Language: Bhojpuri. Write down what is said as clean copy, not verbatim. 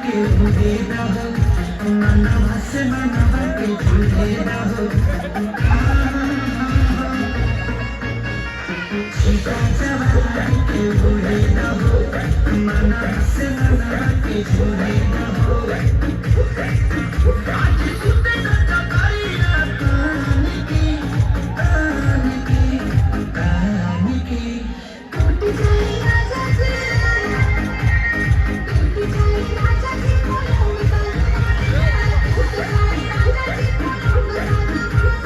के भूले ना हो मनवा से मनवा के झूले ना हो सीता जवानी के भूले ना हो मनवा से मनवा के झूले ना हो आज सुते न चकारी कहानी की टूट जाए राजा से टूट जाए राजा से बोलो टूट जाए राजा से बोलो